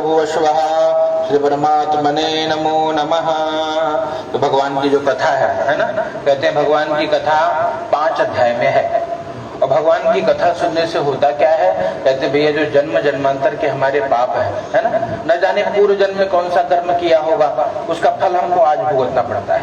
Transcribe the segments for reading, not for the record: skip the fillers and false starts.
भूर्भुवः स्वः। श्री परमात्मने नमो नमः। तो भगवान की जो कथा है ना, कहते हैं भगवान की कथा 5 अध्याय में है। और भगवान की कथा सुनने से होता क्या है, कहते भैया जो जन्म जन्मांतर के हमारे पाप है ना, न जाने पूर्व जन्म में कौन सा कर्म किया होगा, उसका फल हमको आज भुगतना पड़ता है।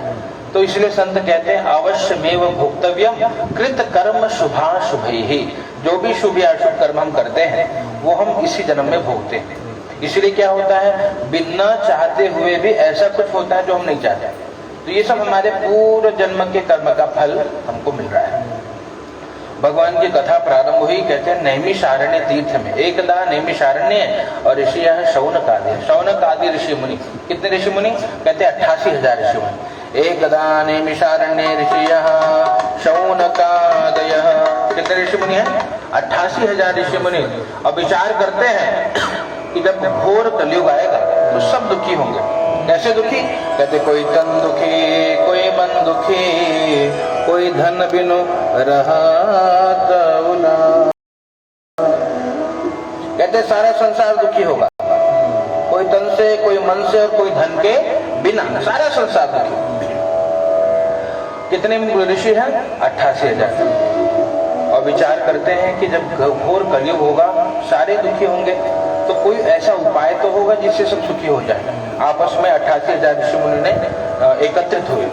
तो इसलिए संत कहते हैं अवश्यमेव भोक्तव्यम कृत कर्म शुभाशुभैहि। जो भी शुभ या अशुभ कर्म हम करते हैं वो हम इसी जन्म में भोगते हैं। इसलिए क्या होता है, बिना चाहते हुए भी ऐसा कुछ होता है जो हम नहीं चाहते। तो ये सब हमारे पूर्व जन्म के कर्म का फल हमको मिल रहा है। भगवान की कथा प्रारंभ हुई, कहते हैं नैमिषारण्य तीर्थ में। एकदा नैमिषारण्य और ऋषि है शौनक आदि। शौनक आदि ऋषि मुनि, कितने ऋषि मुनि, कहते हैं 88,000 ऋषि मुनि। एकदा नैमिषारण्य ऋषियः शौनकादयः। कितने ऋषि मुनि हैं, 88,000 ऋषि मुनि। अब विचार करते हैं कि जब घोर कलयुग आएगा तो सब दुखी होंगे। कैसे दुखी, कहते कोई तन दुखी, कोई मन दुखी, कोई धन बिनु रहत ना। कहते सारा संसार दुखी होगा, कोई तन से, कोई मन से और कोई धन के बिना, सारा संसार दुखी। कितने ऋषि हैं, 88,000। और विचार करते हैं कि जब घोर कलयुग होगा सारे दुखी होंगे, तो कोई ऐसा उपाय तो होगा जिससे सब सुखी हो जाए। आपस में 88,000 ऋषि मुनि ने एकत्रित हुए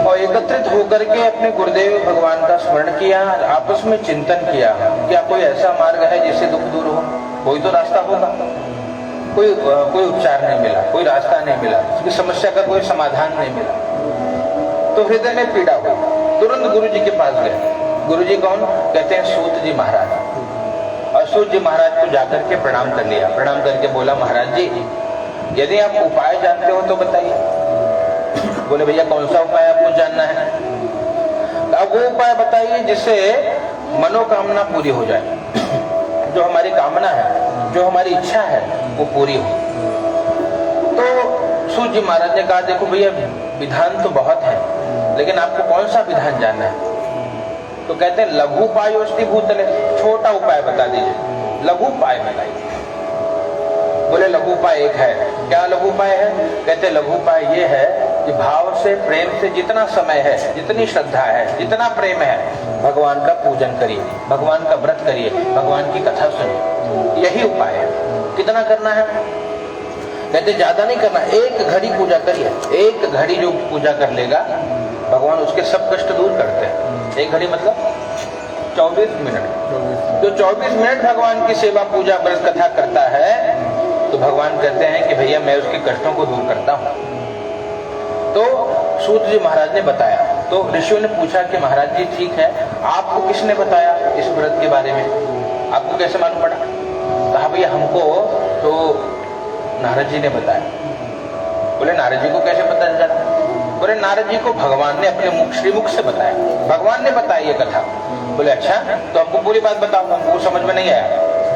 और एकत्रित होकर के अपने गुरुदेव भगवान का स्मरण किया, आपस में चिंतन किया, क्या कोई ऐसा मार्ग है जिससे दुख दूर हो। कोई तो रास्ता होगा। कोई उपचार नहीं मिला, कोई रास्ता नहीं मिला, उसकी समस्या का कोई समाधान नहीं मिला। तो हृदय में पीड़ा हुई, तुरंत गुरु जी के पास गए। गुरु जी कौन, कहते हैं सूत जी महाराज। और सूत जी महाराज को जाकर के प्रणाम कर लिया। प्रणाम करके बोला, महाराज जी यदि आप उपाय जानते हो तो बताइए। बोले भैया कौन सा उपाय आपको जानना है। अब वो उपाय बताइए जिससे मनोकामना पूरी हो जाए, जो हमारी कामना है, जो हमारी इच्छा है वो पूरी हो। तो सूत जी महाराज ने कहा, देखो भैया विधान तो बहुत है, लेकिन आपको कौन सा विधान जानना है। तो कहते हैं लघु उपायोस्ति भूतले, छोटा उपाय बता दीजिए, लघु उपाय बताइए। बोले लघु उपाय एक है। क्या लघु उपाय है, कहते लघु उपाय ये है कि भाव से, प्रेम से, जितना समय है, जितनी श्रद्धा है, जितना प्रेम है, भगवान का पूजन करिए, भगवान का व्रत करिए, भगवान की कथा सुनिए। यही उपाय है। कितना करना है, कहते ज्यादा नहीं करना, 1 घड़ी पूजा करिए। 1 घड़ी जो पूजा कर लेगा भगवान उसके सब कष्ट दूर करते हैं। 1 घड़ी मतलब 24 मिनट। जो 24 मिनट भगवान की सेवा, पूजा, व्रत, कथा करता है तो भगवान कहते हैं कि भैया मैं उसके कष्टों को दूर करता हूँ। तो सूत जी महाराज ने बताया। तो ऋषियों ने पूछा कि महाराज जी ठीक है, आपको किसने बताया इस व्रत के बारे में, आपको कैसे मालूम पड़ा। कहा भैया हमको तो नारद जी ने बताया। बोले नारद जी को कैसे पता चला। बोले नारद जी को भगवान ने अपने मुख, श्रीमुख से बताया, भगवान ने बताई ये कथा। बोले अच्छा, तो हमको पूरी बात बताओ। हमको समझ में नहीं आया,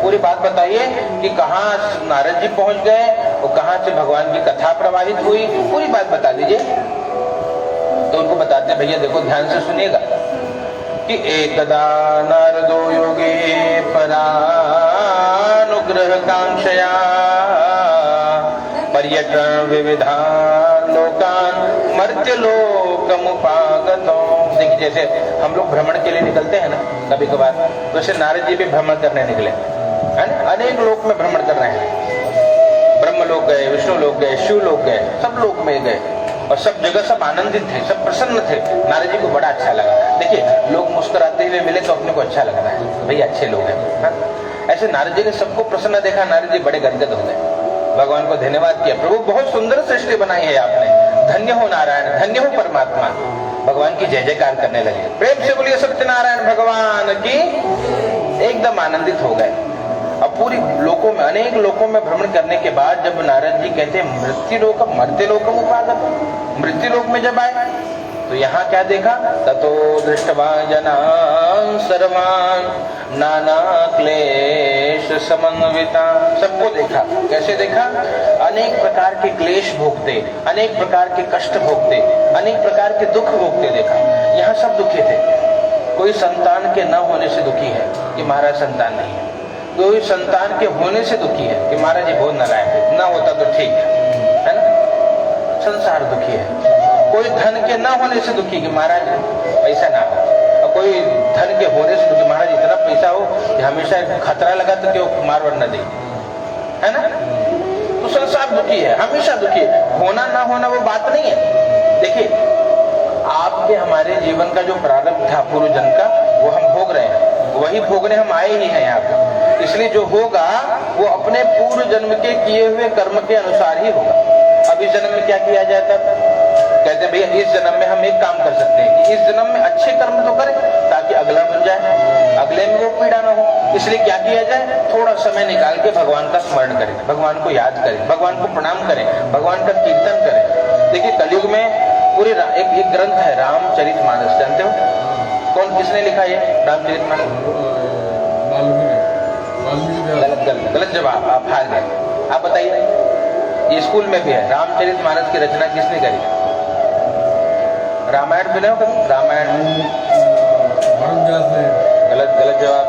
पूरी बात बताइए कि कहाँ नारद जी पहुंच गए और कहाँ से भगवान की कथा प्रवाहित हुई, पूरी बात बता दीजिए। तो उनको बताते भैया देखो ध्यान से सुनिएगा कि एकदा नारदो योगे परानुग्रह कांक्षया पर्यटन विविधान लोकान मर्त्य लोकमुपागतो। देखिए जैसे हम लोग भ्रमण के लिए निकलते हैं ना कभी कभार, वैसे नारद जी भी भ्रमण करने निकले, है ना। अनेक लोक में भ्रमण कर रहे हैं। ब्रह्म लोक गए, विष्णु लोक गए, शिव लोक गए, सब लोक में गए और सब जगह सब आनंदित थे, सब प्रसन्न थे। नारद जी को बड़ा अच्छा लगा। देखिए लोग मुस्कुराते हुए मिले तो अपने को अच्छा लगता है, भैया अच्छे लोग हैं। ऐसे नारद जी ने सबको प्रसन्न देखा, नारद जी बड़े गदगद हो गए, भगवान को धन्यवाद किया। प्रभु बहुत सुंदर सृष्टि बनाई है आपने, धन्य हो नारायण, धन्य हो परमात्मा। भगवान की जय जयकार करने लगे। प्रेम से बोलिए सत्यनारायण भगवान की। एकदम आनंदित हो गए। अब पूरी लोकों में, अनेक लोकों में भ्रमण करने के बाद जब नारद जी कहते हैं मृत्यु लोकम मर्त्य लोकम उपागत, मृत्यु लोक में जब आए तो यहाँ क्या देखा, ततो दृष्टवा जनान् सर्वान् नाना क्लेश समन्विता। सबको देखा। कैसे देखा, अनेक प्रकार के क्लेश भोगते, अनेक प्रकार के कष्ट भोगते, अनेक प्रकार के दुख भोगते देखा। यहाँ सब दुखी थे। कोई संतान के न होने से दुखी है कि महाराज संतान नहीं है, कोई संतान के होने से दुखी है कि महाराज जी बहुत नारायण है, ना होता तो ठीक है ना। संसार दुखी है। कोई धन के ना होने से दुखी कि महाराज पैसा ना हो, और कोई धन के होने से दुखी महाराज इतना पैसा हो कि हमेशा खतरा लगा तो क्यों मारवर न दे, है ना। तो संसार दुखी है, हमेशा दुखी है। होना ना होना वो बात नहीं है। देखिए आपके हमारे जीवन का जो प्रारब्ध था पूर्व जन्म का, वो हम भोग रहे हैं, वही भोगने हम आए ही हैं यहाँ पे। इसलिए जो होगा वो अपने पूर्व जन्म के किए हुए कर्म के अनुसार ही होगा। अब इस जन्म में क्या किया जाए, तब कहते हैं भैया इस जन्म में हम एक काम कर सकते हैं कि इस जन्म में अच्छे कर्म तो करें ताकि अगला बन जाए, अगले में वो पीड़ा ना हो। इसलिए क्या किया जाए, थोड़ा समय निकाल के भगवान का स्मरण करें, भगवान को याद करें, भगवान को प्रणाम करें, भगवान का कीर्तन करें। देखिए कलयुग में पूरे एक ग्रंथ है रामचरितमानस, जानते हो कौन किसने लिखा है रामचरितमानस? गलत जवाब, आप हार गए। आप बताइए, ये स्कूल में भी है। रामचरितमानस की रचना किसने करी? रामायण सुने हो कभी? रामायण गलत जवाब,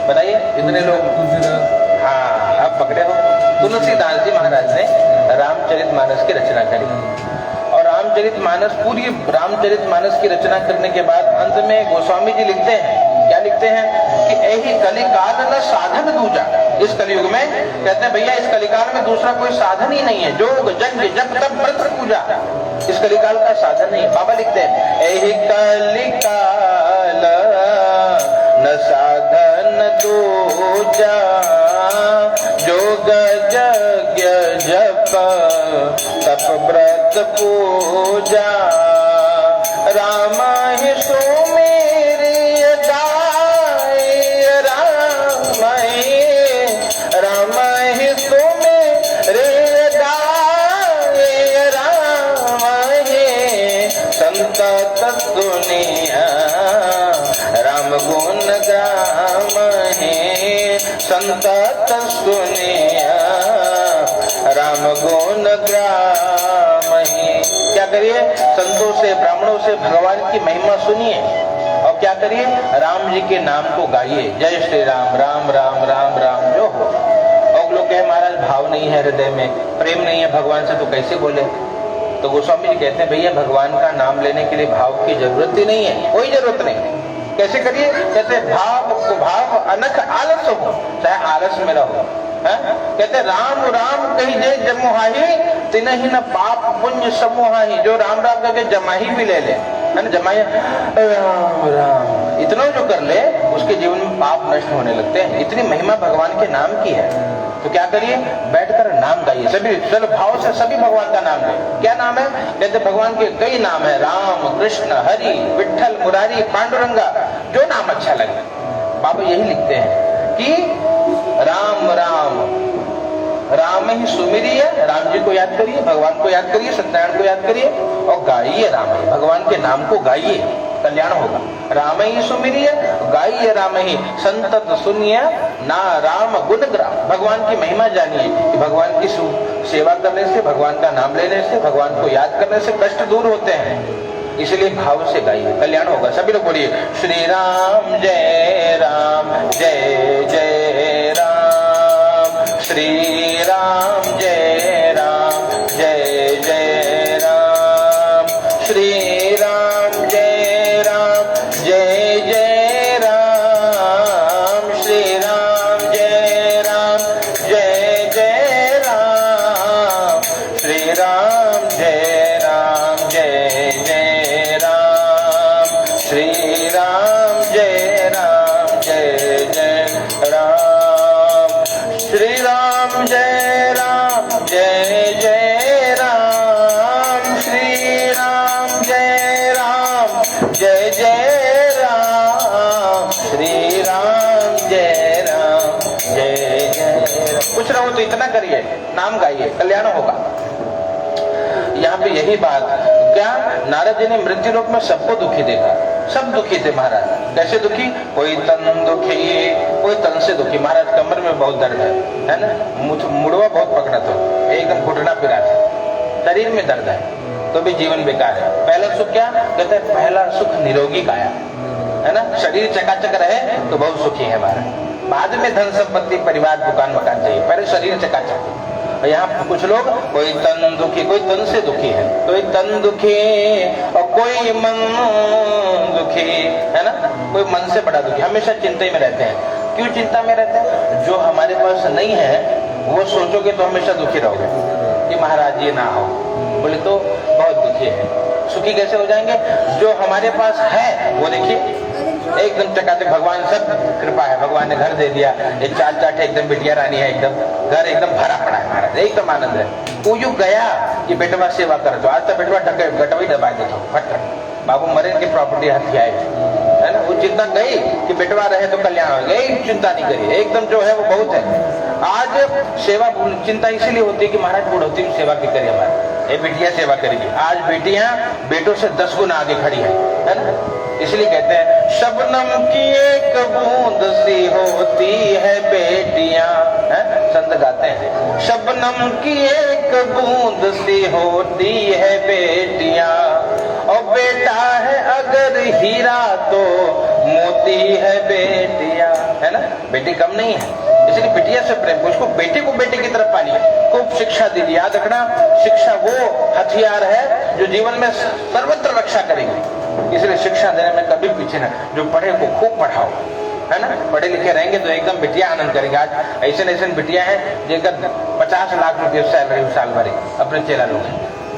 बताइए इतने लोग। हाँ आप पकड़े हो। तुलसीदास जी महाराज ने रामचरितमानस की रचना करी। और रामचरितमानस, पूरी रामचरितमानस की रचना करने के बाद अंत में गोस्वामी जी लिखते हैं, क्या लिखते हैं कि यही कलिकाल न साधन दूजा। इस कलयुग में कहते हैं भैया इस कलिकाल में दूसरा कोई साधन ही नहीं है, जोग यज्ञ जप तप व्रत पूजा, इस कलिकाल का साधन नहीं है। बाबा लिखते हैं यही कलिकाल न साधन दूजा, जोग यज्ञ जप तप व्रत पूजा, राम ही सुमेरी गाय, राम ही सुमेरी गाय, राम ही संतत सुनिया, राम गुण ग्राम है संतत सुनिया, राम गुण ग्राम है। क्या करिए, संतों से ब्राह्मणों से भगवान की महिमा सुनिए और क्या करिए, राम जी के नाम को गाइए। जय श्री राम, राम राम राम राम जो हो। और लोग कहे महाराज भाव नहीं है हृदय में, प्रेम नहीं है भगवान से, तो कैसे बोले? तो गोस्वामी जी कहते हैं भैया भगवान का नाम लेने के लिए भाव की जरूरत ही नहीं है, कोई जरूरत नहीं। कैसे करिए? कहते भाव को भाव अनख आलस हो, चाहे आलस में रहो। कहते राम राम कही जय जमुहाही, तिनहि न पाप पुण्य समूहाही। जो राम राम करके जमाही भी ले ले, है ना, जमाही राम राम इतना जो कर ले, उसके जीवन में पाप नष्ट होने लगते हैं। इतनी महिमा भगवान के नाम की है। तो क्या करिए, बैठकर नाम गाइए सभी, चलो भाव से सभी भगवान का नाम लें। क्या नाम है? कहते भगवान के कई नाम है, राम कृष्ण हरि विठल मुरारी पांडुरंगा, जो नाम अच्छा लगे। बाबा यही लिखते हैं कि राम राम राम ही सुमिरिय, राम जी को याद करिए, भगवान को याद करिए, सत्यनारायण को याद करिए और गाइए राम ही, भगवान के नाम को गाइए, कल्याण होगा। राम ही सुमिरिय गाइए राम ही, संतत सुनिए ना राम गुण ग्राम। भगवान की महिमा जानिए कि भगवान की सेवा करने से, भगवान का नाम लेने से, भगवान को याद करने से कष्ट दूर होते हैं। इसलिए भाव से गाइए, कल्याण होगा। सभी लोग बोलिए श्री राम जय राम जय जय राम, श्री राम जय राम जय जय राम, श्री राम जय राम जय जय राम, श्री राम जय राम जय जय राम, श्री राम जय राम जय जय राम, श्री राम जय राम जय जय राम, श्री राम जय राम जय जय राम, श्री राम जय राम जय जय राम, श्री राम जय राम जय जय राम। कुछ ना हो तो इतना करिए, नाम गाइए, कल्याण होगा। यहाँ पे यही बात, क्या नारद जी ने मृत्यु लोक में सबको दुखी देखा, सब दुखी थे महाराज। कैसे दुखी? कोई तन दुखी, कोई तन से दुखी। महाराज कमर में बहुत दर्द है ना, मुड़वा बहुत पकड़ा तो एकदम घुटना पिरा था, शरीर में दर्द है तो भी जीवन बेकार है। पहला सुख क्या कहते हैं? पहला सुख निरोगी काया, है ना, शरीर चकाचक रहे तो बहुत सुखी है महाराज। बाद में धन संपत्ति परिवार दुकान मकान चाहिए, पहले शरीर चकाचक। और यहाँ कुछ लोग कोई तन दुखी, कोई तन से दुखी है, कोई तन दुखी और कोई मन दुखी है ना, कोई मन से बड़ा दुखी, हमेशा चिंता में रहते हैं। क्यों चिंता में रहते हैं? जो हमारे पास नहीं है वो सोचोगे तो हमेशा दुखी रहोगे कि महाराज ये ना हो, बोले तो बहुत दुखी है। सुखी कैसे हो जाएंगे? जो हमारे पास है वो देखिए एकदम चकाचक, भगवान सब कृपा है, भगवान ने घर दे दिया, एक चाल चाट है, एकदम बिटिया रानी है, एकदम घर एकदम भरा पड़ा है महाराज, एकदम आनंद है। वो यूं गया कि बेटवा सेवा कर, तो आज तक बेटवा गटवी दबा देता फट, बाबू मरे की प्रॉपर्टी हाथी आए है ना, वो चिंता गई कि बेटवा रहे तो कल्याण हो गई, चिंता नहीं करिए, एकदम जो है वो बहुत है। आज सेवा चिंता इसीलिए होती है कि महाराज बुढ़ोती में सेवा की करिए, हमारे ये बेटियां सेवा करेगी। आज बेटियां बेटों से 10 गुना आगे खड़ी है ना, इसलिए कहते हैं शबनम की एक बूंद सी होती है बेटियां, संत गाते हैं शबनम की एक बूंद सी होती है बेटियां, और बेटा है अगर हीरा तो मोती है बेटियां, है ना, बेटी कम नहीं है, इसलिए बिटिया से प्रेम, उसको बेटे को बेटे की तरफ पालिए, खूब शिक्षा दीजिए। याद रखना शिक्षा वो हथियार है जो जीवन में सर्वत्र रक्षा करेगी, इसलिए शिक्षा देने में कभी पीछे न, जो पढ़े को खूब पढ़ाओ, है ना, पढ़े लिखे रहेंगे तो एकदम बिटिया आनंद करेंगे। आज ऐसे बिटिया है जिनका 50 लाख रुपये सैलरी साल भरे अपने चेला लोग हैं,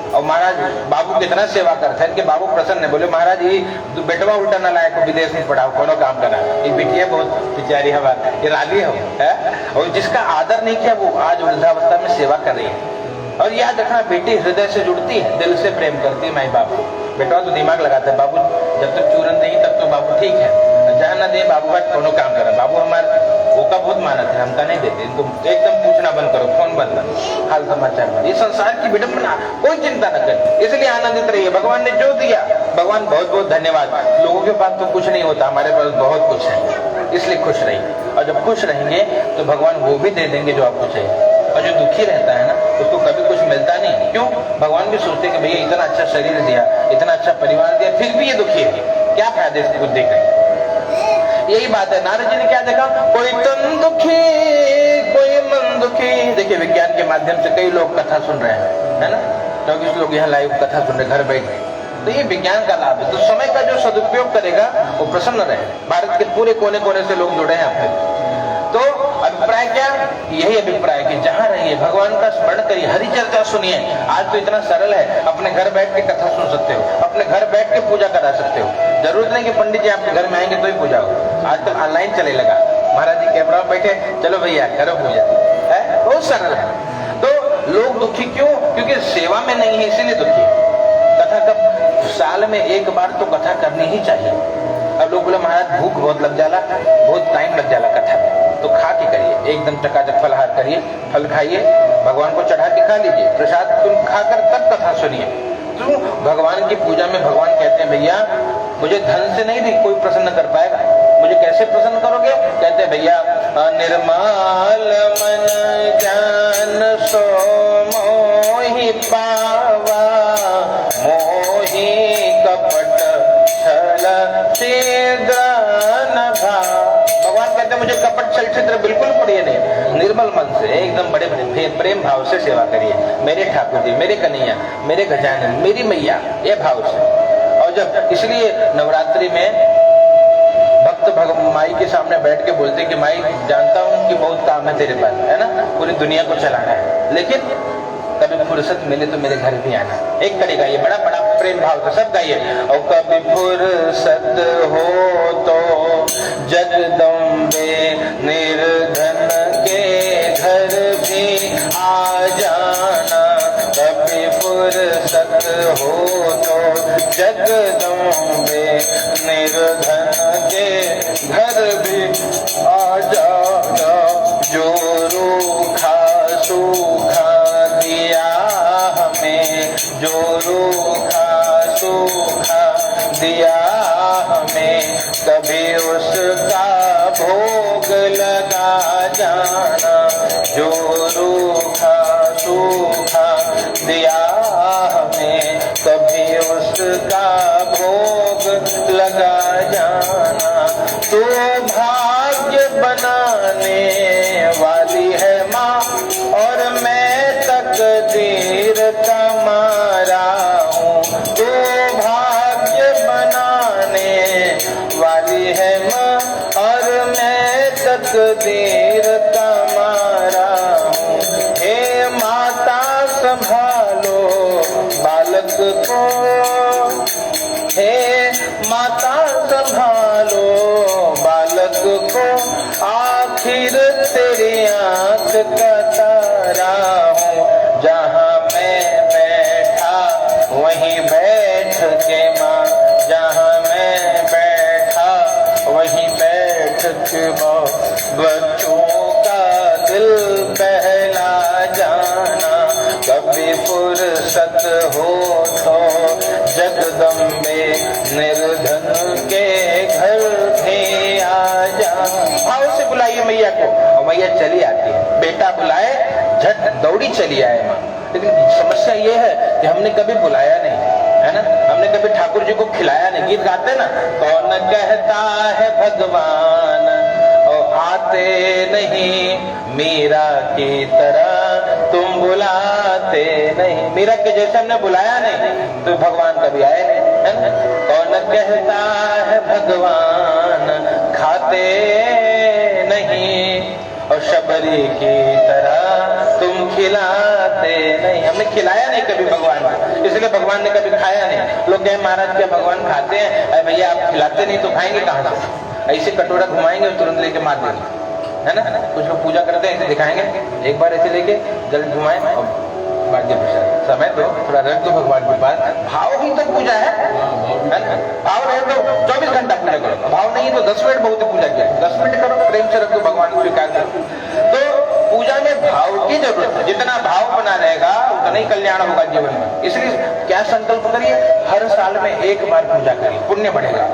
और महाराज बाबू कितना सेवा करते हैं कि बाबू प्रसन्न है, बोले महाराज ये बेटवा उल्टा ना लाए को विदेश में पढ़ाओ, कोनो काम करा, ये बिटिया बहुत बेचारी हमारा ये राली है, और जिसका आदर नहीं किया वो आज वृद्धावस्था में सेवा कर रही है। और याद रखना बेटी हृदय से जुड़ती है, दिल से प्रेम करती है माई बाप, बेटा तो दिमाग लगाता है, बाबू जब तक चूरन देगी तब तो बाबू ठीक है, जहाँ ना दे बाबू बात कोनो काम करा, बाबू हमारे वो का बहुत मानत है, हमका नहीं देते, इनको एकदम पूछना बंद करो, फोन बंद करो, हाल समाचार बंद, ये संसार की विडंबना, कोई चिंता न करे, इसलिए आनंदित रहिए। भगवान ने जो दिया, भगवान बहुत बहुत धन्यवाद। लोगों के पास तो कुछ नहीं होता, हमारे पास बहुत कुछ है, इसलिए खुश रहिए, और जब खुश रहेंगे तो भगवान वो भी दे देंगे जो आपको चाहिए। और जो दुखी रहता है ना उसको कभी कुछ मिलता नहीं, क्यों? भगवान भी सोचते कि भैया इतना अच्छा शरीर दिया, इतना अच्छा परिवार दिया, फिर भी ये दुखी है, क्या फायदा इसको कुछ देख रहे। यही बात है, नारद जी ने क्या देखा, कोई तन दुखी कोई मन दुखी। देखिए विज्ञान के माध्यम से कई लोग कथा सुन रहे हैं, है ना, 24 लोग यहाँ लाइव कथा सुन रहे घर बैठ के, तो ये विज्ञान का लाभ है। तो समय का जो सदुपयोग करेगा वो प्रसन्न रहे। भारत के पूरे कोने कोने से लोग जुड़े हैं आपके, तो अभिप्राय क्या? यही अभिप्राय कि जहाँ रहिए भगवान का स्मरण करिए, हरि चर्चा सुनिए। आज तो इतना सरल है, अपने घर बैठ के कथा सुन सकते हो, अपने घर बैठ के पूजा करा सकते हो, जरूरत नहीं कि पंडित जी आपके घर में आएंगे तो ही पूजा हो। आजकल तो ऑनलाइन चले लगा, महाराज जी कैमरा में बैठे, चलो भैया करो पूजा, है बहुत सरल है। तो लोग दुखी क्यों? क्योंकि सेवा में नहीं है, इसीलिए दुखी है। कथा कब? साल में एक बार तो कथा करनी ही चाहिए। अब लोग बोले महाराज भूख बहुत लग जाला, बहुत टाइम लग जाला कथा में, तो खा के करिए, एकदम चकाचक फलहार करिए, फल खाइए, भगवान को चढ़ा के खा लीजिए, प्रसाद तुम खाकर तब कथा सुनिए। तो भगवान की पूजा में भगवान कहते हैं भैया मुझे धन से नहीं कोई प्रसन्न कर पाएगा, मुझे कैसे प्रसन्न करोगे? कहते हैं भैया निर्मल मन ज्ञान सो मोहि पावा, मोहि कपट छल छिद्र न भावा। भगवान कहते हैं मुझे कपट छल छिद्र बिल्कुल प्रिय नहीं, निर्मल मन से एकदम बड़े बड़े प्रेम भाव से सेवा करिए, मेरे ठाकुर जी, मेरे कन्हैया, मेरे गजानन, मेरी मैया, ये भाव से। और जब इसलिए नवरात्रि में भक्त माई के सामने बैठ के बोलते कि माई जानता हूँ कि बहुत काम है तेरे पास, है ना, पूरी दुनिया को चलाना है, लेकिन कभी फुर्सत मिले तो मेरे घर भी आना। एक कड़ी गाइए, बड़ा बड़ा प्रेम भाव से सब गाइए। और कभी फुर्सत हो तो जगदम्बे निर्धन के घर भी आ जाना, कभी फुर्सत हो तो जगदम्बे निर्धन के घर भी आ जाना, जो रूखा सूखा दिया हमें, जो रूखा सूखा दिया हमें, कभी उसका भोग लगा जाना, जो रूखा सूखा दिया हमें, कभी उसका भोग लगा जाना। तो भाग्य बना को आखिर तेरी आंख का तारा हूँ। जहाँ मैं बैठा वहीं बैठ के माँ, जहाँ मैं बैठा वहीं बैठ के माँ। बच्चों का दिल बहला जाना, कभी फुर्सत हो तो जगदम्बे निर्धन के घर भी आ जा। भाव से बुलाइए मैया को और मैया चली आती है। बेटा बुलाए झट दौड़ी चली आए माँ। लेकिन समस्या ये है कि हमने कभी बुलाया नहीं है ना, हमने कभी ठाकुर जी को खिलाया नहीं। गीत गाते ना, कौन कहता है भगवान और आते नहीं, मीरा की तरह तुम बुलाते नहीं। मीरा के जैसे हमने बुलाया नहीं तो भगवान कभी आए नहीं, है ना। कौन कहता है भगवान खाते नहीं, और शबरी की तरह तुम खिलाते नहीं। हमने खिलाया नहीं कभी भगवान को, इसलिए भगवान ने कभी खाया नहीं। लोग कहे महाराज क्या भगवान खाते हैं? अरे भैया आप खिलाते नहीं तो खाएंगे कहाँ से? ऐसे कटोरा घुमाएंगे और तुरंत लेके मार देंगे, है ना। कुछ लोग पूजा करते हैं ऐसे दिखाएंगे, एक बार ऐसे लेके जल्द घुमाए और भाग्य प्रसाद। समय तो थोड़ा रख दो भगवान के पास। भाव ही तो पूजा है ना। भाव रहे तो 24 घंटा पूजा करो, भाव नहीं तो 10 मिनट बहुत पूजा किया, 10 मिनट करो, प्रेम से रखो, भगवान को स्वीकार करो। तो पूजा में भाव की जरूरत है। जितना भाव बना रहेगा उतना ही कल्याण होगा जीवन में। इसलिए क्या संकल्प करिए, हर साल में एक बार पूजा करिए, पुण्य बढ़ेगा।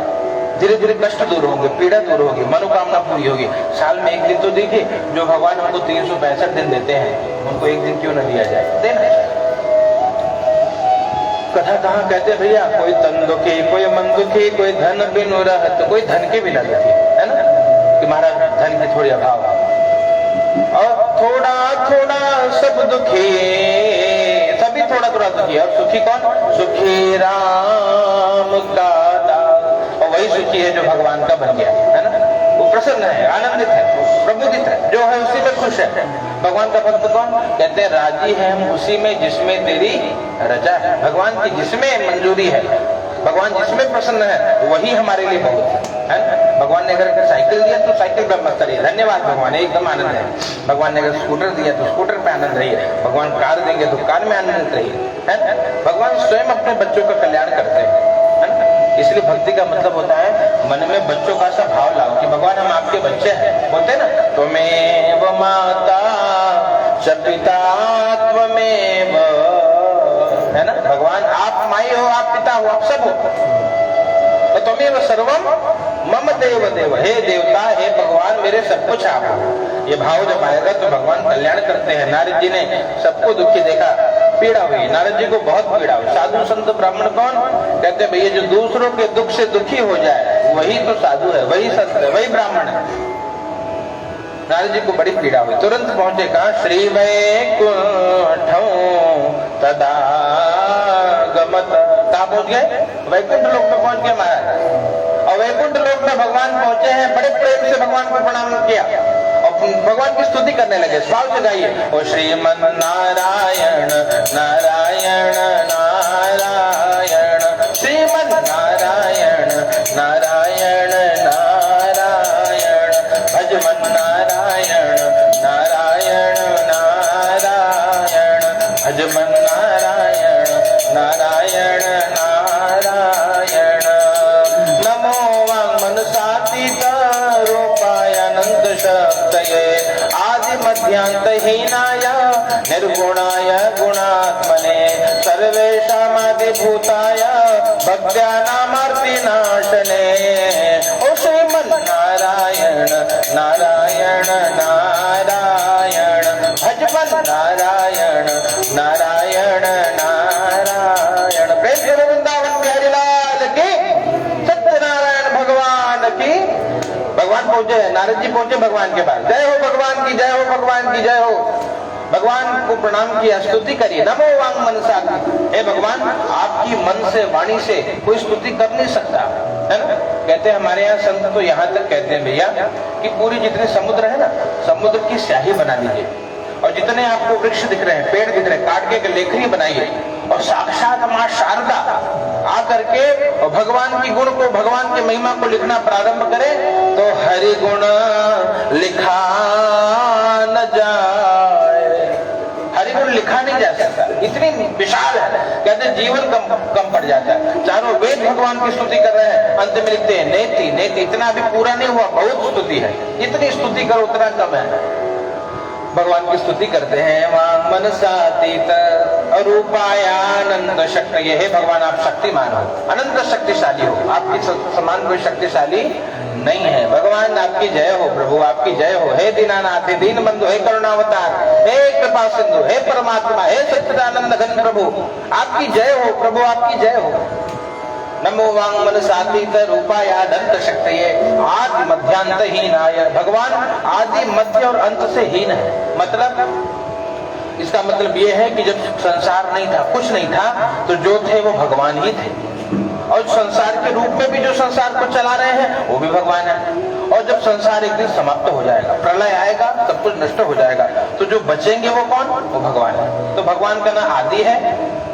धीरे धीरे कष्ट दूर होंगे, पीड़ा दूर होगी, मनोकामना पूरी होगी। साल में एक दिन तो देखिए, जो भगवान हमको 365 दिन देते हैं उनको एक दिन क्यों न दिया जाए, देना। कथा कहाँ कहते हैं भैया, कोई तन दुखी, कोई मन दुखी, कोई धन बिनु रहत, कोई धन के बिना दुखी, है ना, कि महाराज धन की थोड़ी अभाव, और थोड़ा थोड़ा सब दुखी, सभी थोड़ा थोड़ा दुखी। और सुखी कौन? सुखी राम का दास, और वही सुखी है जो भगवान का बन गया, है ना। वो प्रसन्न है, आनंदित है, प्रबोधित है, जो है उसी में खुश है। भगवान का भक्त कौन? कहते हैं राजी है हम उसी में जिसमें तेरी रजा है। भगवान की जिसमें मंजूरी है, भगवान जिसमें प्रसन्न है वही हमारे लिए बहुत है। भगवान ने अगर साइकिल दिया तो साइकिल पर मत करिए, धन्यवाद भगवान, एकदम आनंद है। भगवान ने अगर स्कूटर दिया तो स्कूटर पे आनंद रहिए, भगवान कार देंगे तो कार में आनंद रहिए, है। भगवान स्वयं अपने बच्चों का कल्याण करते हैं, है ना। इसलिए भक्ति का मतलब होता है मन में बच्चों का सा भाव लाओ कि भगवान हम आपके बच्चे हैं। बोलते हैं ना, त्वमेव माता च पिता त्वमेव, है ना। भगवान आप माई हो, आप पिता हो, आप सब हो। तो त्वमेव सर्वम मम देव देव, हे देवता, हे भगवान, मेरे सब कुछ आप हो। ये भाव जब आएगा तो भगवान कल्याण करते हैं। नारद जी ने सबको दुखी देखा, पीड़ा हुई, नारद जी को बहुत पीड़ा हुई। साधु संत ब्राह्मण कौन? कहते भैया जो दूसरों के दुख से दुखी हो जाए वही तो साधु है, वही संत है, वही ब्राह्मण है। नारद जी को बड़ी पीड़ा हुई, तुरंत पहुंचे कहा, श्री वैकुंठं तदा गमत। कहाँ पहुंच गए? वैकुंठ लोक में पहुंच गए महाराज। और वैकुंठ लोक में भगवान पहुंचे हैं, बड़े प्रेम से भगवान को प्रणाम किया और भगवान की स्तुति करने लगे। भाव से गाइए, ओ श्रीमन नारायण नारायण नारायण, श्रीमन नारायण नारायण नारायण, भजमन नारायण नारायण नारायण, भजमन नारायण नारायण नारायण। नमो वाङ् मनसातीत रूपाय अनंत शक्तये, आदि मध्यांतहीनाय निर्गुणाय गुणात्मने, सर्वेषामादिभूताय भक्त्यानामार्तिनाशने। ओ श्रीमन् नारायण नारायण नारायण, भजमन् नारायण नारायण नारायण। प्रेम से वृंदावन बिहारी लाल की, सत्यनारायण भगवान की। भगवान पहुंचे, नारद जी पहुंचे भगवान के पास। जय हो भगवान की, जय हो भगवान की, जय हो। भगवान को प्रणाम किया, स्तुति करिए। नमो वाङ् मनसा, हे भगवान, आपकी मन से वाणी से कोई स्तुति कर नहीं सकता, है ना। कहते हैं हमारे यहाँ संत तो यहाँ तक कहते हैं भैया कि पूरी जितने समुद्र है ना, समुद्र की स्याही बना लीजिए, और जितने आपको वृक्ष दिख रहे हैं, पेड़ दिख रहे हैं, काट के लेखनी बनाइए और साक्षात मां शारदा आकर के और भगवान की गुण को, भगवान की महिमा को लिखना प्रारंभ करे तो हरि गुण लिखा न जाए। हरि गुण लिखा नहीं जा सकता, इतनी विशाल है। कहते जीवन कम पड़ जाता है। चारों वेद भगवान की स्तुति कर रहे हैं, अंत में लिखते हैं नेति नेति। इतना अभी पूरा नहीं हुआ, बहुत स्तुति है। जितनी स्तुति करो उतना कम है। भगवान की स्तुति करते हैं वांग मनसातीत अरूपायानंद शक्ति। ये है भगवान, आप शक्तिमान हो, अनंत शक्तिशाली हो, आपकी समान कोई शक्तिशाली नहीं है। भगवान आपकी जय हो, प्रभु आपकी जय हो। हे दीनानाथ, हे दीन बंधु, हे करुणावतार, हे कृपा सिंधु, हे परमात्मा, हे सच्चिदानंद घन प्रभु, आपकी जय हो, प्रभु आपकी जय हो। नमो वांग मनसातीत रूपायानंद शक्तिये आदि मध्यांत हीनाय। भगवान आदि मध्य और अंत से हीन है। मतलब इसका मतलब ये है कि जब संसार नहीं था, कुछ नहीं था, तो जो थे वो भगवान ही थे। और संसार के रूप में भी जो संसार को चला रहे हैं वो भी भगवान है। और जब संसार एक दिन समाप्त हो जाएगा, प्रलय आएगा, सब कुछ नष्ट हो जाएगा, तो जो बचेंगे वो कौन? वो भगवान है। तो भगवान का ना आदि है,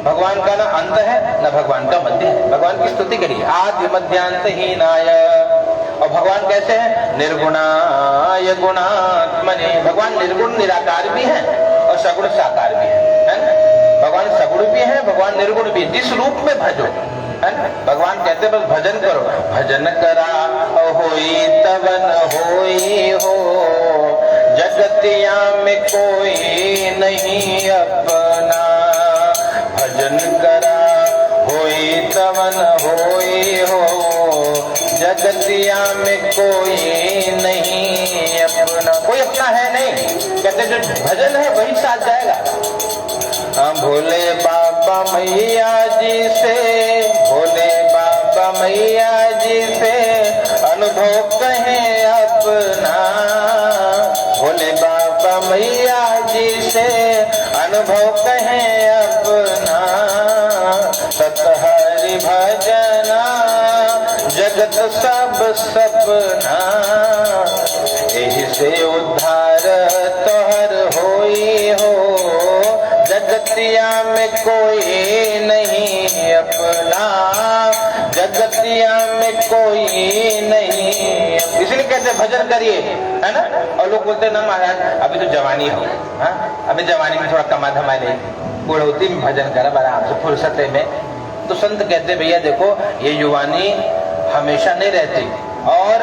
भगवान का ना अंत है, न भगवान का मध्य है। भगवान की स्तुति करिए आदि मध्यांत हीनाय। और भगवान कैसे हैं? निर्गुणाय गुणात्मने। भगवान निर्गुण निराकार भी है और सगुण साकार भी है ना? भगवान सगुण भी है, भगवान निर्गुण भी। जिस रूप में भजो, है ना? भगवान कहते बस भजन करो। भजन करा होई तवन होई हो, जगतिया में कोई नहीं अपना। भजन करा होई तवन होई हो, जगतिया में कोई नहीं अपना। कोई अपना है नहीं। कहते जो भजन है वही साथ जाएगा। भोले बाबा मैया जी से, भोले बाबा मैया जी से अनुभव कहें अपना। भोले बाबा मैया जी से अनुभव कहें अपना। सतहरि भजना जगत सब सपना, एहि से उद्धार तोहर होई हो। जगतिया में कोई नहीं अपना, जगतिया में कोई नहीं। इसलिए कहते भजन करिए, है ना? और लोग बोलते ना महाराज अभी तो जवानी हो, हाँ अभी जवानी में थोड़ा कमा धमा ले, बुढ़ौती में भजन करा आराम से फुर्सते में। तो संत कहते भैया देखो ये युवानी हमेशा नहीं रहती, और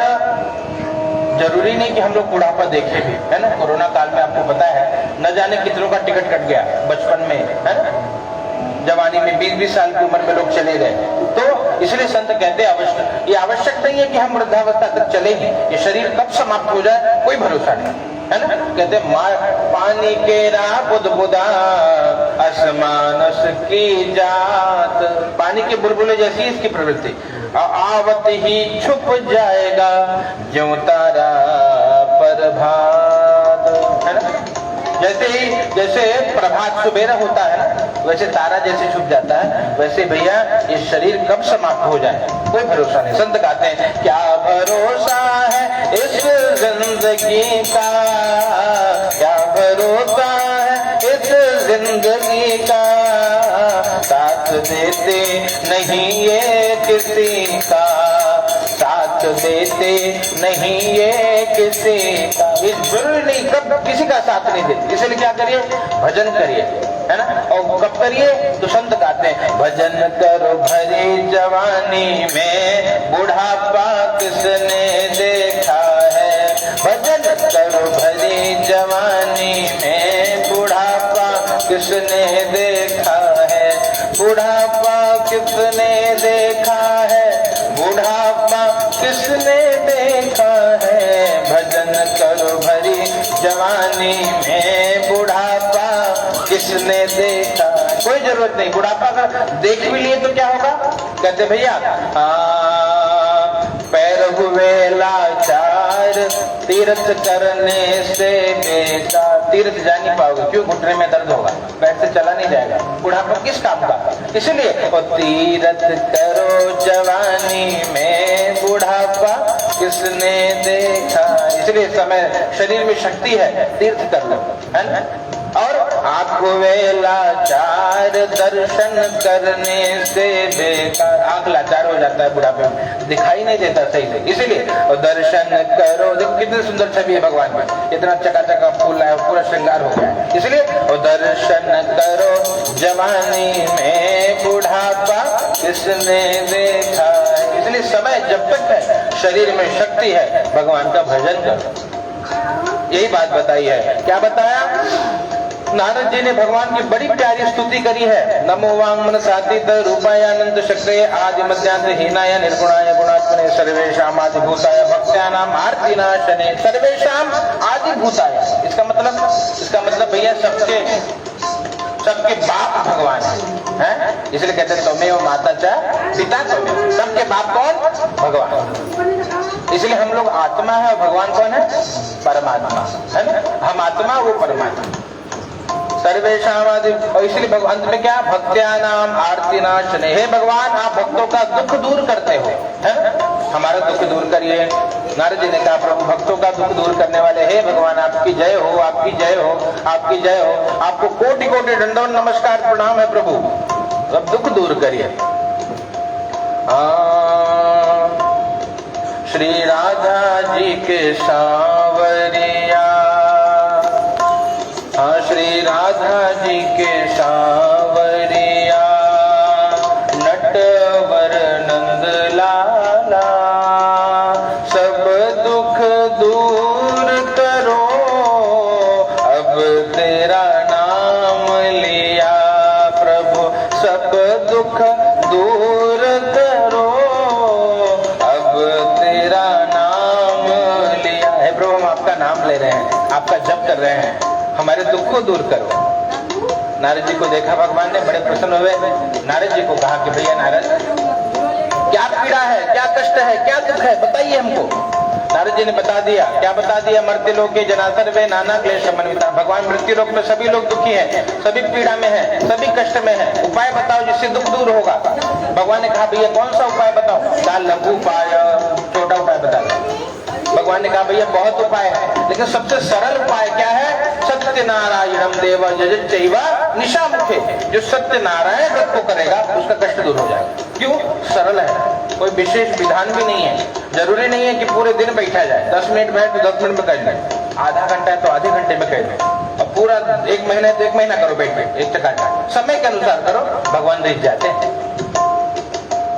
जरूरी नहीं कि हम लोग बुढ़ापा देखे भी, है ना? कोरोना काल में आपको पता है न जाने कितनों का टिकट कट गया बचपन में, है ना? जवानी में 20-20 साल की उम्र में लोग चले गए। तो इसलिए संत कहते हैं ये आवश्यक नहीं है कि हम वृद्धावस्था तक चलेंगे। ये शरीर कब समाप्त हो जाए कोई भरोसा नहीं, है ना? कहते पानी केरा बुदबुदा असमानस की जात। पानी के बुलबुले जैसी इसकी प्रवृत्ति, आवत ही छुप जाएगा ज्यों तारा प्रभात, है ना? जैसे प्रभात सुबेरा होता है ना, वैसे तारा जैसे छुप जाता है, वैसे भैया ये शरीर कब समाप्त हो जाए कोई भरोसा नहीं। संत कहते हैं क्या भरोसा है इस जिंदगी का, क्या भरोसा है इस जिंदगी का। साथ देते नहीं ये किसी का, साथ देते नहीं ये किसी का। जरूरी नहीं कब किसी का साथ नहीं देते, इसलिए क्या करिए भजन करिए, है ना? और कब करिए तो संत कहते हैं भजन करो भरी जवानी में, बुढ़ापा किसने देखा है। भजन करो भरी जवानी में, बुढ़ापा किसने देखा है। बुढ़ापा किसने देखा है, बुढ़ापा किसने देखा है। भजन करो भरी जवानी में, बुढ़ापा किसने देखा। कोई जरूरत नहीं, बुढ़ापा अगर देख भी लिए तो क्या होगा? कहते भैया पैर हुए लाचार, तीर्थ करने से बेकार। तीर्थ जा नहीं पाओगे, क्यों? घुटने में दर्द होगा, पैर से चला नहीं जाएगा। बुढ़ापा किस काम का? इसलिए तीर्थ करो जवानी में, बुढ़ापा किसने देखा। इसलिए समय शरीर में शक्ति है, तीर्थ कर लो, है ना? और आँख वे लाचार दर्शन करने से बेकार। आँख लाचार हो जाता है बुढ़ापे में, दिखाई नहीं देता सही से, इसीलिए दर्शन करो। देखो कितनी सुंदर छवि है भगवान की, इतना चकाचका फूल है, पूरा श्रृंगार हो गया है, इसलिए दर्शन करो जवानी में बुढ़ापा किसने देखा। इसलिए समय जब तक है, शरीर में शक्ति है, भगवान का भजन करो। यही बात बताई है। क्या बताया? नारद जी ने भगवान की बड़ी प्यारी स्तुति करी है। नमो वांग मनसातीत रूपाय अनंत शक्तिये आदि मध्यांत हीनाय निर्गुणाय गुणात्मने सर्वेषाम आदिभूताय भक्त्यानाम आर्तिनाशने सर्वेषाम आदिभूताय। इसका मतलब भैया सबके बाप भगवान है, इसलिए कहते हैं त्वमेव माता च पिता त्वमेव। सबके बाप कौन? भगवान। इसलिए हम लोग आत्मा है और भगवान कौन है? परमात्मा है ना। हम आत्मा, वो परमात्मा। सर्वेषाम आदि। और इसलिए भगवान में क्या? भक्त्यानाम आर्तिनाशने। हे भगवान, आप भक्तों का दुख दूर करते हो, है ना। हमारा दुख दूर करिए। नारद जी ने कहा प्रभु भक्तों का दुख दूर करने वाले, हे भगवान आपकी जय हो, आपकी जय हो, आपकी जय हो। आपको कोटि कोटि दंडवत नमस्कार प्रणाम है प्रभु, अब दुख दूर करिए। श्री राधा जी के सांवरिया, हाँ श्री राधा जी के सांवरिया, नटवर नंद लाला, सब दुख दूर करो, अब तेरा नाम लिया प्रभु, सब दुख दूर करो, अब तेरा नाम लिया है प्रभु। हम आपका नाम ले रहे हैं, आपका जप कर रहे हैं, हमारे दुख को दूर करो। नारद जी को देखा भगवान ने, बड़े प्रसन्न हुए। नारद जी को कहा कि भैया नारद, क्या पीड़ा है, क्या कष्ट है, क्या दुख है, बताइए हमको। नारद जी ने बता दिया। क्या बता दिया? मर्त्य लोक के जनासर वे नाना क्लेश समन्विता। भगवान मृत्यु लोक में सभी लोग दुखी हैं, सभी पीड़ा में हैं, सभी कष्ट में हैं, उपाय बताओ जिससे दुख दूर होगा। भगवान ने कहा भैया कौन सा उपाय बताओ? क्या लघु उपाय, छोटा उपाय बता दो। भगवान ने कहा भैया बहुत उपाय है, लेकिन सबसे सरल उपाय क्या है? सत्यनारायणम देव यजत्यैव निशा मुखे। जो सत्यनारायण व्रत को करेगा उसका कष्ट दूर हो जाएगा। क्यों? सरल है, कोई विशेष विधान भी नहीं है। जरूरी नहीं है कि पूरे दिन बैठा जाए, 10 मिनट बैठ तो 10 मिनट में कर ले, आधा घंटा है तो आधे घंटे में कर ले, और पूरा 1 महीना है तो 1 महीना करो बैठ बैठ, एक घंटा समय के अनुसार करो, भगवान रिझ जाते हैं।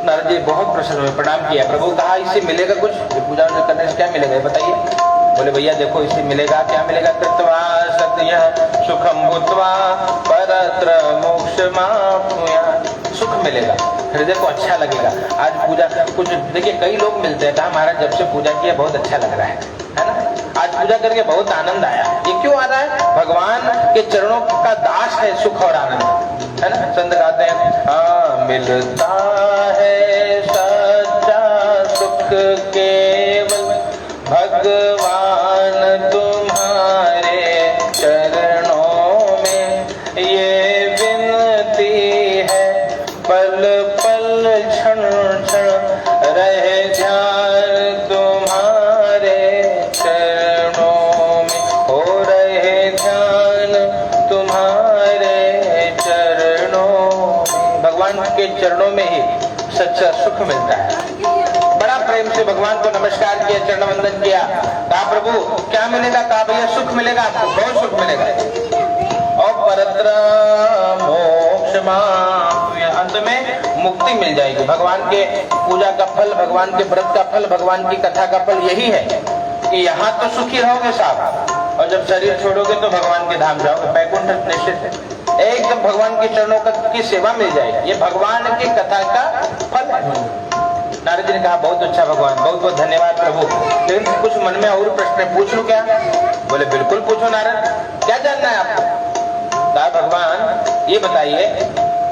नारद जी बहुत प्रसन्न हुए, प्रणाम किया। प्रभु कहा इससे मिलेगा कुछ? पूजा करने से क्या मिलेगा बताइए? बोले भैया देखो इससे मिलेगा, क्या मिलेगा? कृत्वा सत्य सुखम भूत्वा परत्र मोक्षमाप्नुयात्। सुख मिलेगा, हृदय को अच्छा लगेगा। आज पूजा कुछ देखिए, कई लोग मिलते हैं, कहा महाराज जब से पूजा किया बहुत अच्छा लग रहा है ना। आज पूजा करके बहुत आनंद आया। ये क्यों आ रहा है? भगवान के चरणों का दास है सुख और आनंद, है ना। संत गाते हैं मिलता है सच्चा सुख केवल भगवान तुम्हारे चरणों में, ये विनती है पल पल क्षण क्षण रहे ध्यान तुम्हारे चरणों में, हो रहे ध्यान तुम्हारे चरणों में। भगवान के चरणों में ही सच्चा सुख मिलता है। बड़ा प्रेम से भगवान को नमस्कार किया, चरण वंदन किया। कहा प्रभु क्या मिलेगा? कहा भैया सुख मिलेगा, आपको बहुत सुख मिलेगा। और परत्र मोक्षमाप्नुयात्, अंत में मुक्ति मिल जाएगी। भगवान के पूजा का फल, भगवान के व्रत का फल, भगवान की कथा का फल यही है कि यहाँ तो सुखी रहोगे साहब, और जब शरीर छोड़ोगे तो भगवान के धाम जाओगे, वैकुंठ निश्चित है। एकदम भगवान के चरणों की सेवा मिल जाएगी। ये भगवान की कथा का फल है। नारद जी ने कहा बहुत अच्छा भगवान, बहुत बहुत धन्यवाद प्रभु, लेकिन कुछ मन में और प्रश्न पूछ लूं क्या? बोले बिल्कुल पूछो नारद, क्या जानना है आपको? कहा भगवान ये बताइए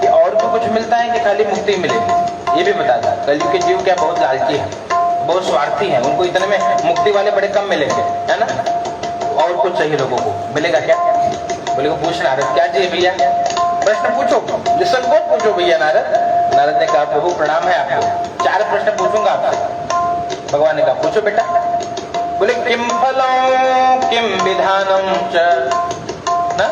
कि और भी कुछ मिलता है कि खाली मुक्ति मिलेगी? ये भी बता दो। कलयुग के जीव क्या बहुत लालची है, बहुत स्वार्थी है, उनको इतने में मुक्ति वाले बड़े कम मिलेंगे, है ना। और कुछ चाहिए लोगों को, मिलेगा क्या? बोले को पूछ नारद क्या चाहिए भैया? प्रश्न पूछो, निसंकोच पूछो भैया नारद। नारद ने कहा प्रभु प्रणाम है आपको, 4 प्रश्न पूछूंगा आपसे। भगवान ने कहा पूछो बेटा। बोले किम फलम किम विधानम च, ना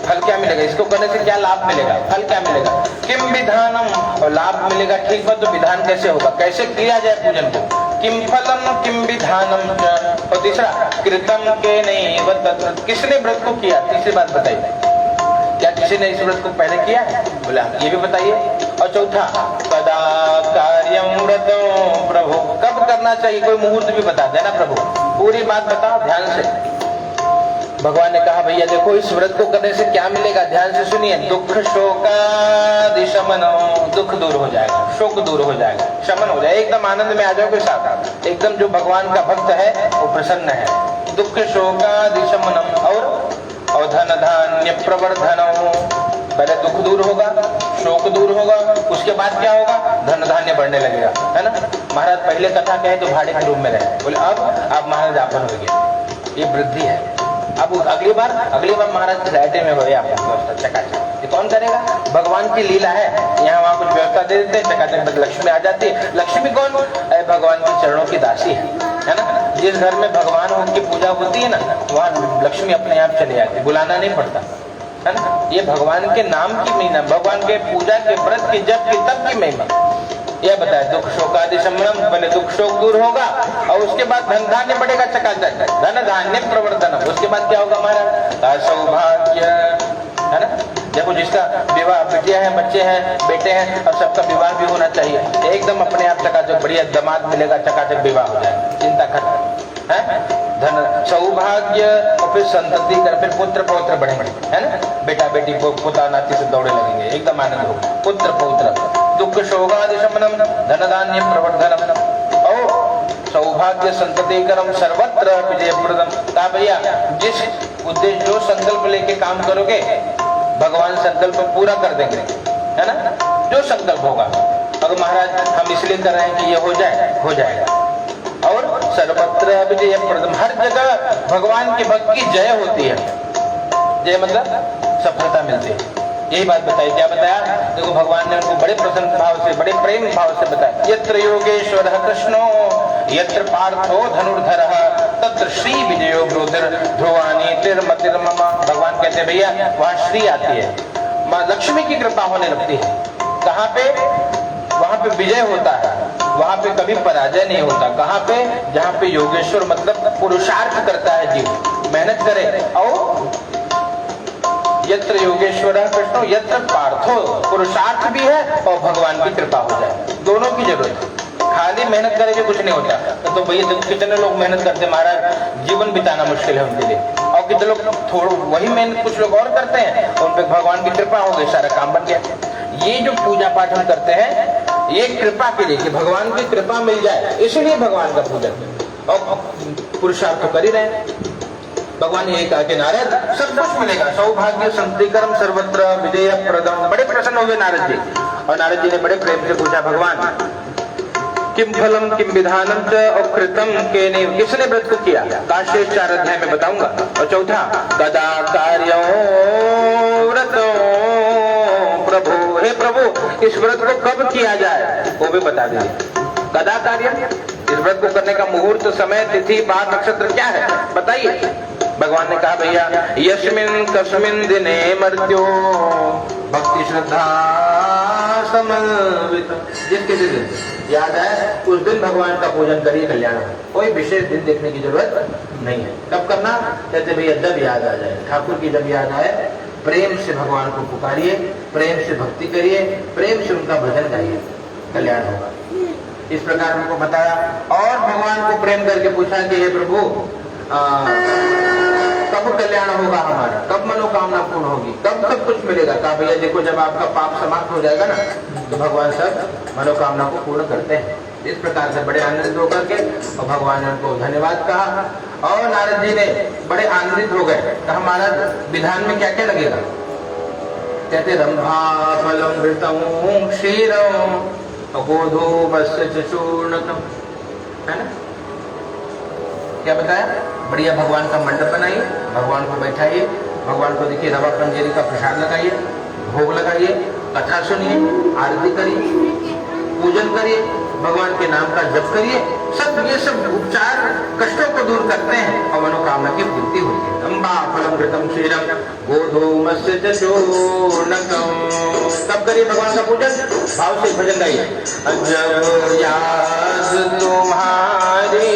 फल क्या मिलेगा? मिलेगा, इसको करने से क्या लाभ मिलेगा, फल क्या मिलेगा, किम विधानम, और लाभ मिलेगा ठीक बात, तो विधान कैसे होगा, कैसे किया जाए पूजन को, किम फलम किम विधानम, और तीसरा कृतम के नहीं तत्र, किसने व्रत को किया, तीसरी बात बताइए, क्या किसी ने इस व्रत को पहले किया है, बोला ये भी बताइए, और चौथा कदा कार्यम व्रतो प्रभु, कब करना चाहिए, कोई मुहूर्त भी बता देना प्रभु, पूरी बात बताओ ध्यान से। भगवान ने कहा भैया देखो इस व्रत को करने से क्या मिलेगा, ध्यान से सुनिए, दुख शोकादि शमनो, दुख दूर हो जाएगा, शोक दूर हो जाएगा, शमन हो जाएगा, एकदम आनंद में आ जाओगे साथ, एकदम जो भगवान का भक्त है वो प्रसन्न है, दुख शोकादि शमनम, और धन धान्य प्रवर्धनम, पहले दुख दूर होगा, शोक दूर होगा, उसके बाद क्या होगा, धन धान्य बढ़ने लगेगा, है ना। महाराज पहले कथा कहे तो भाड़े के रूप में रहे, बोले अब आप महाराज आपन हो गए, ये वृद्धि है। अब अगली बार महाराज फ्लैटे में हुए आपको व्यवस्था चकाचक, ये कौन करेगा, भगवान की लीला है, यहाँ वहाँ कुछ व्यवस्था दे देते हैं, चकाचक लक्ष्मी आ जाती है। लक्ष्मी कौन, भगवान के चरणों की दासी है ना। जिस घर में भगवान की पूजा होती है ना, वहाँ लक्ष्मी अपने आप चले आती, बुलाना नहीं पड़ता, है ना। ये भगवान के नाम की महिमा, भगवान के पूजा के व्रत की जप की तब की महिमा। यह बताए दुख शोकादि शमनम, पहले दुख शोक दूर होगा और उसके बाद धन धान्य बढ़ेगा चकाचक, धन धान्य प्रवर्धनम, उसके बाद क्या होगा हमारा सौभाग्य, है ना। देखो जिसका विवाह, बिटिया है, बच्चे हैं, बेटे हैं, अब सबका विवाह भी होना चाहिए, एकदम अपने आप चकाचक बढ़िया दामाद मिलेगा, चकाचक विवाह हो जाए, चिंता खत्म है, धन सौभाग्य, और फिर संतति कर, फिर पुत्र पौत्र बढ़ेंगे, है ना, बेटा बेटी पोता नाती से दौड़े लगेंगे, एकदम आनंद होगा, पुत्र पौत्र, दुख शोकादि शमनम, धन धान्य प्रवर्धनम, और सौभाग्य संतति करम, सर्वत्र विजय प्रदम। कहा भैया जिस उद्देश्य जो संकल्प लेके काम करोगे भगवान संकल्प पूरा कर देंगे, है ना, जो संकल्प होगा। अगर महाराज हम इसलिए कर रहे हैं कि ये हो जाए, हो जाएगा, और सर्वत्र विजय प्रदम, हर जगह भगवान के भक्त की जय होती है, जय मतलब सफलता मिलती है। यही बात बताई, क्या बताया, देखो भगवान ने उनको बड़े प्रसन्न भाव से, बड़े प्रेम भाव से बताया, यत्र योगेश्वर कृष्णो यत्र पार्थो धनुर्धरः तत्र श्री विजयो ब्रोधर ध्रुवानी तिर्मतिर्मम। भगवान कहते भैया वहाँ श्री आती है, माँ लक्ष्मी की कृपा होने लगती है, कहाँ पे, वहाँ पे विजय होता है, वहाँ पे कभी पराजय नहीं होता, कहाँ पे, जहाँ पे योगेश्वर मतलब पुरुषार्थ करता है जीव, मेहनत करे, और यत्र योगेश्वर कृष्ण यत्र पार्थो, पुरुषार्थ भी है और भगवान की कृपा हो जाए, दोनों की जरूरत है। खाली मेहनत करेंगे कुछ नहीं होता, तो भैया कितने लोग मेहनत करते महाराज, जीवन बिताना मुश्किल है उनके लिए, और कितने लोग थोड़ा वही मेहनत कुछ लोग और करते हैं, उन पे भगवान की कृपा हो गई, सारा काम बन गया। ये जो पूजा पाठ हम करते हैं ये कृपा के लिए, कि भगवान की कृपा मिल जाए, इसलिए भगवान का पूजन, और पुरुषार्थ तो कर ही रहे। भगवान ने कहा कि नारद सब कुछ मिलेगा, सौभाग्य संतिकरम सर्वत्र विजय प्रदम। बड़े प्रसन्न हुए नारद जी, और नारद जी ने बड़े प्रेम से पूछा भगवान किम फलम किम विधानम च, और कृतम के नहीं, किसने व्रत को किया, काशे 4 अध्याय में बताऊंगा। और चौथा कदा कार्यो व्रतो प्रभु, हे प्रभु इस व्रत को कब किया जाए वो भी बता दीजिए, कदा कार्य, इस व्रत को करने का मुहूर्त, समय, तिथि, बार, नक्षत्र क्या है बताइए। भगवान ने कहा भैया यस्मिन कस्मिन दिने मर्त्यो भक्ति श्रद्धा समन्वित, जिसके दिन याद है उस दिन भगवान का पूजन करिए, कल्याण हो, कोई विशेष दिन देखने की जरूरत नहीं है। कब करना, कहते भैया जब याद आ जाए, ठाकुर की जब याद आए, प्रेम से भगवान को पुकारिए, प्रेम से भक्ति करिए, प्रेम से उनका भजन गाइए, कल्याण होगा। इस प्रकार उनको बताया, और भगवान को प्रेम करके पूछा कि हे प्रभु कब कल्याण होगा हमारा, कब मनोकामना पूर्ण होगी, कब सब कुछ मिलेगा। कहा भैया देखो जब आपका पाप समाप्त हो जाएगा ना तो भगवान सब मनोकामना को पूर्ण करते हैं। इस प्रकार से बड़े आनंदित होकर के और भगवान ने उनको धन्यवाद कहा, और नारद जी ने बड़े आनंदित हो गए। कहा महाराज विधान में क्या क्या लगेगा, कहते रंभा फलम घृतम क्षीरम गोधूमस्य चूर्णकम, है ना। क्या बताया, बढ़िया भगवान का मंडप बनाइए, भगवान को बैठाइए, भगवान को देखिए रवा पंजेरी का प्रसाद लगाइए, भोग लगाइए, कथा सुनिए, आरती करिए, पूजन करिए, भगवान के नाम का जप करिए, सब ये सब उपचार कष्टों को दूर करते हैं और मनोकामना की पूर्ति होती है। अम्बा फलम घृतम क्षीरम गोधूमस्य च चूर्णकम। तब करिए भगवान का पूजन, भाव से भजन गाइए। जब याद तुम्हारी